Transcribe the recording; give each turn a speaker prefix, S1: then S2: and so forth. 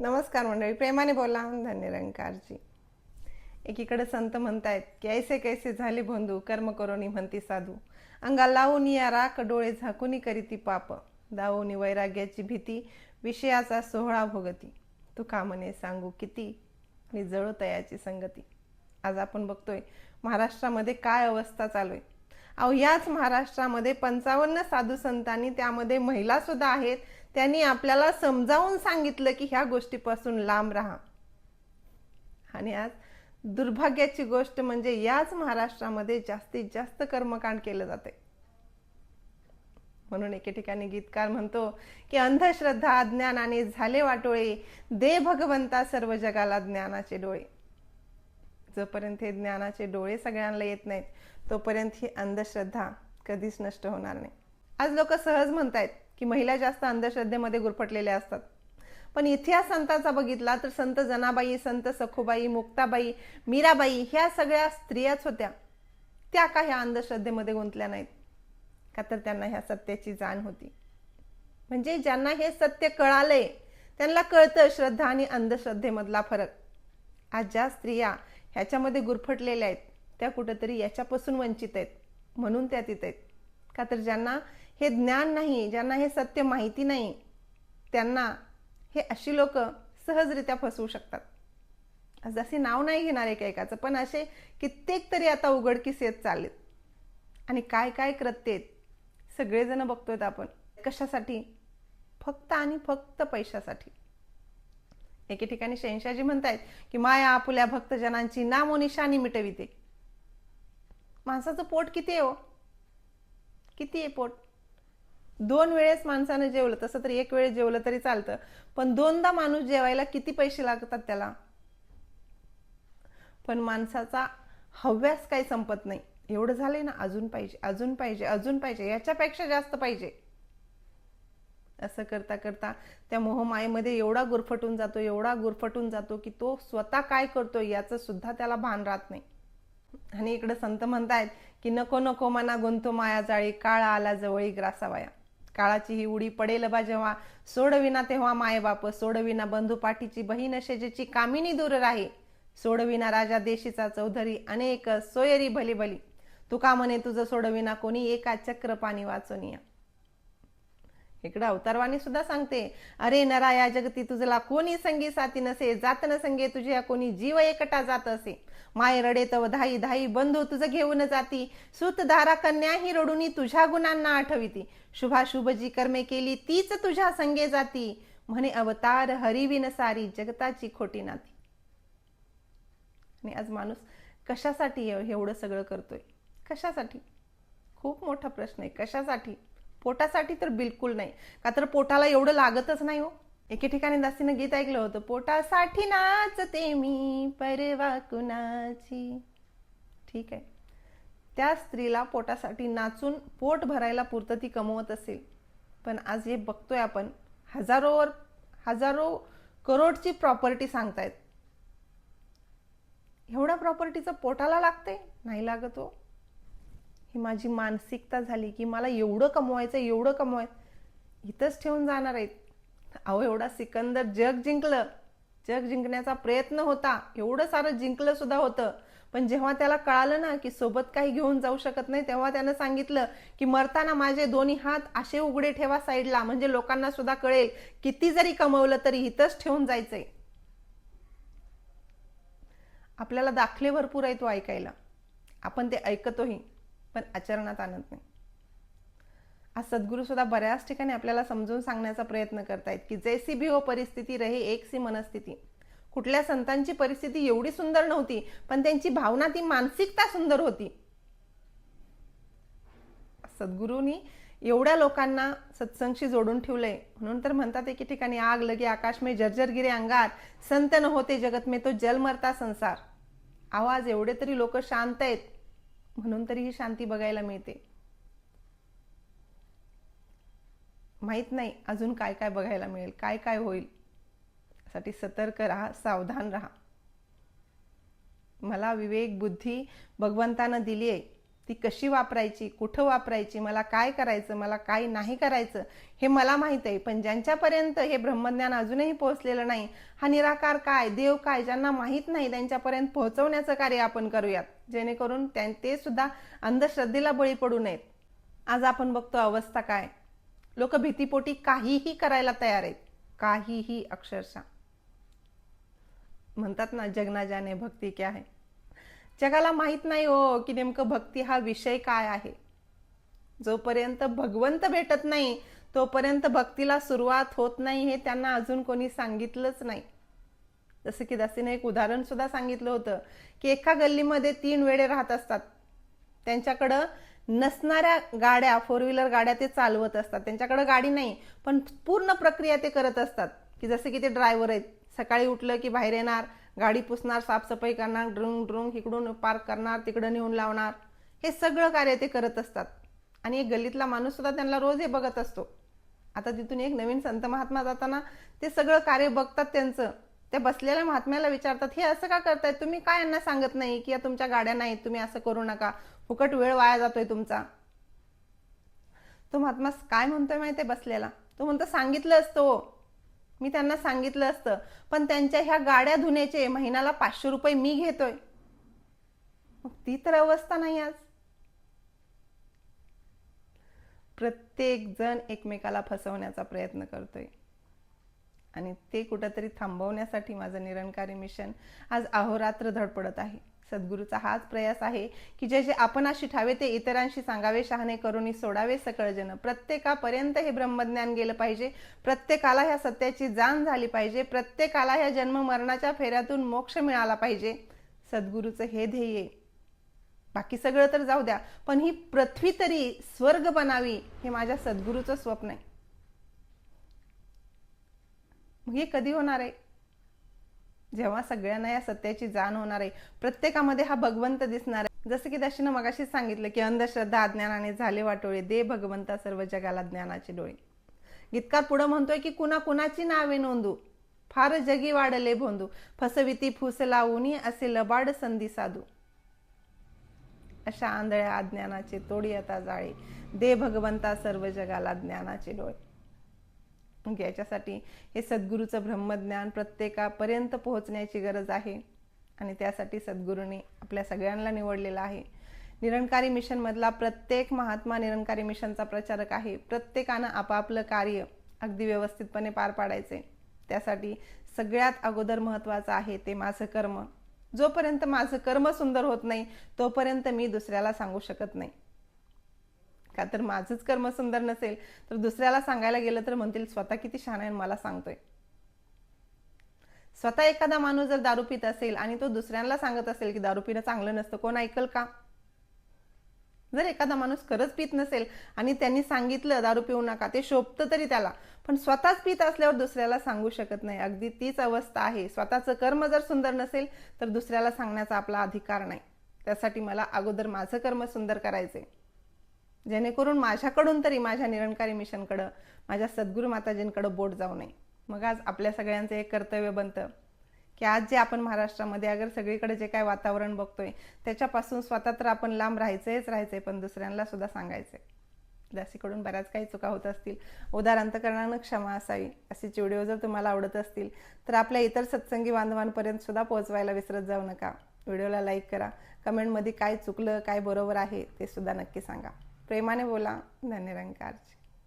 S1: नमस्कार मंडळी, प्रेमाने बोला. धन्य रंकारजी. एकीकडे संत म्हणतायत की ऐसे कैसे झाले भोंदू, कर्म करोनी म्हणती साधू. अंगा लावून या राख, डोळे झाकूनी करीती पाप. दावूनी वैराग्याची भीती, विषयाचा सोहळा भोगती. तुका म्हणे सांगू किती, आणि जळो तयाची संगती. आज आपण बघतोय महाराष्ट्रामध्ये काय अवस्था चालू आहे. अहो, याच महाराष्ट्रामध्ये 55 साधू संतांनी, त्यामध्ये महिला सुद्धा आहेत, त्यांनी आपल्याला समजावून सांगितलं की ह्या गोष्टीपासून लांब राहा. आणि आज दुर्भाग्याची गोष्ट म्हणजे याच महाराष्ट्रामध्ये जास्तीत जास्त कर्मकांड केलं जाते. म्हणून एके ठिकाणी गीतकार म्हणतो की अंधश्रद्धा अज्ञानाने झाले वाटोळे, दे भगवंता सर्व जगाला ज्ञानाचे डोळे. जोपर्यंत हे ज्ञानाचे डोळे सगळ्यांना येत नाहीत, तोपर्यंत ही अंधश्रद्धा कधीच नष्ट होणार नाही. आज लोक सहज म्हणतायत की महिला जास्त अंधश्रद्धेमध्ये गुरफटलेल्या असतात, पण इतिहास संतांचा बघितला तर संत जनाबाई, संत सखुबाई, मुक्ताबाई, मीराबाई ह्या सगळ्या स्त्रियाच होत्या. त्या का ह्या अंधश्रद्धेमध्ये गुंतल्या नाहीत? का तर त्यांना ह्या सत्याची जाण होती. म्हणजे ज्यांना हे सत्य कळालंय त्यांना कळतं श्रद्धा आणि अंधश्रद्धेमधला फरक. आज ज्या स्त्रिया ह्याच्यामध्ये गुरफटलेल्या आहेत त्या कुठंतरी याच्यापासून वंचित आहेत, म्हणून त्या तिथे आहेत. का तर ज्यांना हे ज्ञान नाही, ज्यांना हे सत्य माहिती नाही, त्यांना हे अशी लोक सहजरित्या फसवू शकतात. आज असे नाव नाही घेणार एकेकाचं, पण असे कित्येक तरी आता उघडकीस येत चाललेत. आणि काय काय कृत्य आहेत सगळेजण बघतोय आपण. कशासाठी? फक्त आणि फक्त पैशासाठी. एके ठिकाणी शहनशाहजी म्हणतायत की माया आपुल्या भक्तजनांची नामोनिशानी मिटविते. माणसाचं पोट किती आहे हो? किती आहे पोट? 2 वेळेस माणसानं जेवलं, तसं तर 1 वेळेस जेवलं तरी चालतं, पण 2दा माणूस जेवायला किती पैसे लागतात त्याला? पण माणसाचा हव्यास काही संपत नाही. एवढं झालंय ना, अजून पाहिजे, अजून पाहिजे, अजून पाहिजे, याच्यापेक्षा जास्त पाहिजे. असं करता करता त्या मोहमायेमध्ये एवढा गुरफटून जातो, एवढा गुरफटून जातो की तो स्वतः काय करतोय याचं सुद्धा त्याला भान राहत नाही. आणि इकडे संत म्हणतायत की नको नको मना गुंतो माया जाळी, काळा आला जवळी ग्रासावया. काळाची ही उडी पडेल बा जेव्हा, सोडविना तेव्हा माय बाप, सोडविना बंधू पाठीची बहीण शेजेची कामिनी दूर राही, सोडविना राजा देशीचा चौधरी, अनेक सोयरी भली भली. तुका म्हणे तुझं सोडविना कोणी, एका चक्र पाणी वाचोनिया. इकडे अवतारवाणी सुद्धा सांगते, अरे नरा या जगती तुझला कोणी संगी साथी नसे, जात न संगे तुझ्या कोणी जीव एकटा जात असे. माय रडे तव धाई धाई, बंधू तुझ घेऊन जाती, सूत धारा कन्या ही रडुनी तुझ्या गुणांना आठविती. शुभाशुभ जी कर्मे केली तीच तुझ्या संगे जाती, म्हणे अवतार हरिविन सारी जगताची खोटी नाती. आणि आज माणूस कशासाठी एवढं सगळं करतोय? कशासाठी? खूप मोठा प्रश्न आहे. कशासाठी? पोटासाठी तर बिलकुल नाही. का तर पोटाला एवढं लागतच नाही हो. एके ठिकाणी दासीनं गीत ऐकलं होतं, पोटासाठी नाचते मी परवा कुणाची. ठीक आहे, त्या स्त्रीला पोटासाठी नाचून पोट भरायला पुरतं ती कमवत असेल, पण आज हे बघतोय आपण, हजारो करोडची प्रॉपर्टी सांगतायत. एवढ्या प्रॉपर्टीचं पोटाला लागते? नाही लागत हो. ही माझी मानसिकता झाली की मला एवढं कमवायचं, एवढं कमवायचं, इथंच ठेवून जाणार आहेत. अहो, एवढा सिकंदर जग जिंकलं, जग जिंकण्याचा प्रयत्न होता, एवढं सारं जिंकलं सुद्धा होतं, पण जेव्हा त्याला कळालं ना की सोबत काही घेऊन जाऊ शकत नाही, तेव्हा त्यानं सांगितलं की मरताना माझे दोन्ही हात असे उघडे ठेवा साईडला, म्हणजे लोकांना सुद्धा कळेल किती जरी कमवलं तरी इथंच ठेवून जायचंय. आपल्याला दाखले भरपूर आहेत तो ऐकायला, आपण ते ऐकतोही, पण आचरणात आणत नाही. आज सद्गुरू सुद्धा बऱ्याच ठिकाणी आपल्याला समजून सांगण्याचा प्रयत्न करतायत की जैसी भी हो परिस्थिती रहे एक सी मनस्थिती. कुठल्या संतांची परिस्थिती एवढी सुंदर नव्हती, पण त्यांची भावना, ती मानसिकता सुंदर होती. सद्गुरूंनी एवढ्या लोकांना सत्संगशी जोडून ठेवलंय. म्हणून तर म्हणतात एके ठिकाणी, आग लगे आकाश में जर्जर गिरे अंगार, संत न होते जगत में तो जल मरता संसार. आवाज एवढे तरी लोक शांत आहेत, म्हणून तरी ही शांती बघायला मिळते. माहित नाही अजून काय काय बघायला मिळेल, काय काय होईल. साठी सतर्क राहा, सावधान राहा. मला विवेक बुद्धी भगवंतानं दिली आहे, ती कशी वापरायची, कुठं वापरायची, मला काय करायचं, मला काय नाही करायचं हे मला माहीत आहे. पण ज्यांच्यापर्यंत हे ब्रह्मज्ञान अजूनही पोहोचलेलं नाही, हा निराकार काय, देव काय, ज्यांना माहीत नाही, त्यांच्यापर्यंत पोहोचवण्याचं कार्य आपण करूयात, जेणेकरून ते सुद्धा अंधश्रद्धेला बळी पडू नयेत. आज आपण बघतो अवस्था काय, लोक भीतीपोटी काहीही करायला तयार आहेत, काहीही. अक्षरशः म्हणतात ना, जग ना जाने भक्ती क्या है. जगाला माहित नाही हो की नेमकं भक्ती हा विषय काय आहे. जोपर्यंत भगवंत भेटत नाही तोपर्यंत भक्तीला सुरुवात होत नाही हे त्यांना अजून कोणी सांगितलंच नाही. जसं की दासीने एक उदाहरण सुद्धा सांगितलं होतं की एका गल्लीमध्ये 3 वेडे राहत असतात. त्यांच्याकडं नसणाऱ्या गाड्या, 4 व्हीलर गाड्या ते चालवत असतात. त्यांच्याकडे गाडी नाही, पण पूर्ण प्रक्रिया ते करत असतात. की जसे की ते ड्रायव्हर आहेत, सकाळी उठलं की बाहेर येणार, गाडी पुसणार, साफसफाई करणार, ड्रुंग इकडून पार्क करणार, तिकडं नेऊन लावणार, हे सगळं कार्य ते करत असतात. आणि एक गल्लीतला माणूस सुद्धा त्यांना रोज हे बघत असतो. आता तिथून एक नवीन संत महात्मा जाताना ते सगळं कार्य बघतात त्यांचं. त्या बसलेल्या महात्म्याला विचारतात, हे असं का करताय तुम्ही, काय यांना सांगत नाही की या तुमच्या गाड्या नाहीत, तुम्ही असं करू नका, फुकट वेळ वाया जातोय तुमचा. तो महात्मा काय म्हणतोय माहितीये बसलेला, तो म्हणतो सांगितलं असतं, मी त्यांना सांगितलं असतं, पण त्यांच्या ह्या गाड्या धुण्याचे महिन्याला 500 रुपये मी घेतोय. मग ती तर अवस्था नाही आज. प्रत्येक जण एकमेकाला फसवण्याचा प्रयत्न करतोय आणि ते कुठेतरी थांबवण्यासाठी माझं निरंकारी मिशन आज अहोरात्र धडपडत आहे. सद्गुरूचा हाच प्रयास आहे की जे जे आपणाशी ठावे ते इतरांशी सांगावे, शहाणे करूनी सोडावे सकळ जन. प्रत्येकापर्यंत हे ब्रह्मज्ञान गेलं पाहिजे, प्रत्येकाला ह्या सत्याची जाण झाली पाहिजे, प्रत्येकाला ह्या जन्म मरणाच्या फेऱ्यातून मोक्ष मिळाला पाहिजे. सद्गुरूचं हे ध्येय. बाकी सगळं तर जाऊ द्या, पण ही पृथ्वी तरी स्वर्ग बनावी हे माझ्या सद्गुरूचं स्वप्न आहे. मग हे कधी होणार आहे? जेव्हा सगळ्यांना या सत्याची जाण होणार आहे, प्रत्येकामध्ये हा भगवंत दिसणार आहे. जसं की दाशीनं मगाशीच सांगितलं की अंधश्रद्धा अज्ञानाने झाले वाटोळे, दे भगवंता सर्व जगाला ज्ञानाचे डोळे. गीतकार पुढे म्हणतोय की कुणा कुणाची नावे नोंदू, फार जगी वाढले भोंदू, फसविती फुस लावूनी असे लबाड संधी साधू. अशा आंधळ्या अज्ञानाचे तोडी आता जाळे, दे भगवंता सर्व जगाला ज्ञानाचे डोळे. मग याच्यासाठी हे सद्गुरूचं ब्रह्मज्ञान प्रत्येकापर्यंत पोहोचण्याची गरज आहे आणि त्यासाठी सद्गुरूंनी आपल्या सगळ्यांना निवडलेलं आहे. निरंकारी मिशन मधला प्रत्येक महात्मा निरंकारी मिशनचा प्रचारक आहे. प्रत्येकानं आपापलं कार्य अगदी व्यवस्थितपणे पार पाडायचे. त्यासाठी सगळ्यात अगोदर महत्त्वाचं आहे ते माझं कर्म. जोपर्यंत माझं कर्म सुंदर होत नाही तोपर्यंत मी दुसऱ्याला सांगू शकत नाही. का तर माझंच कर्म सुंदर नसेल तर दुसऱ्याला सांगायला गेलं तर म्हणतील स्वतः किती शहाणा आहे मला सांगतोय. स्वतः एखादा माणूस जर दारू पित असेल आणि तो दुसऱ्यांना सांगत असेल की दारू पिणं चांगलं नसतं, कोण ऐकल का? जर एखादा माणूस खरंच पित नसेल आणि त्यांनी सांगितलं दारू पिऊ नका, ते शोभतं तरी त्याला, पण स्वतःच पित असल्यावर दुसऱ्याला सांगू शकत नाही. अगदी तीच अवस्था आहे. स्वतःचं कर्म जर सुंदर नसेल तर दुसऱ्याला सांगण्याचा आपला अधिकार नाही. त्यासाठी मला अगोदर माझं कर्म सुंदर करायचे, जेणेकरून माझ्याकडून तरी माझ्या निरंकारी मिशनकडं, माझ्या सद्गुरू माताजींकडं बोट जाऊ नये. मग आज आपल्या सगळ्यांचं एक कर्तव्य बनतं की आज जे आपण महाराष्ट्रामध्ये अगर सगळीकडे जे काय वातावरण बघतोय त्याच्यापासून स्वतः तर आपण लांब राहायचंय, पण दुसऱ्यांना सुद्धा सांगायचंय. दासीकडून बऱ्याच काही चुका होत असतील, उदारांतकरणानं क्षमा असावी. असेच व्हिडिओ जर तुम्हाला आवडत असतील तर आपल्या इतर सत्संगी बांधवांपर्यंत सुद्धा पोहोचवायला विसरत जाऊ नका. व्हिडिओला लाईक करा, कमेंटमध्ये काय चुकलं काय बरोबर आहे ते सुद्धा नक्की सांगा. प्रेमाने बोला. धन्यनिरंकार.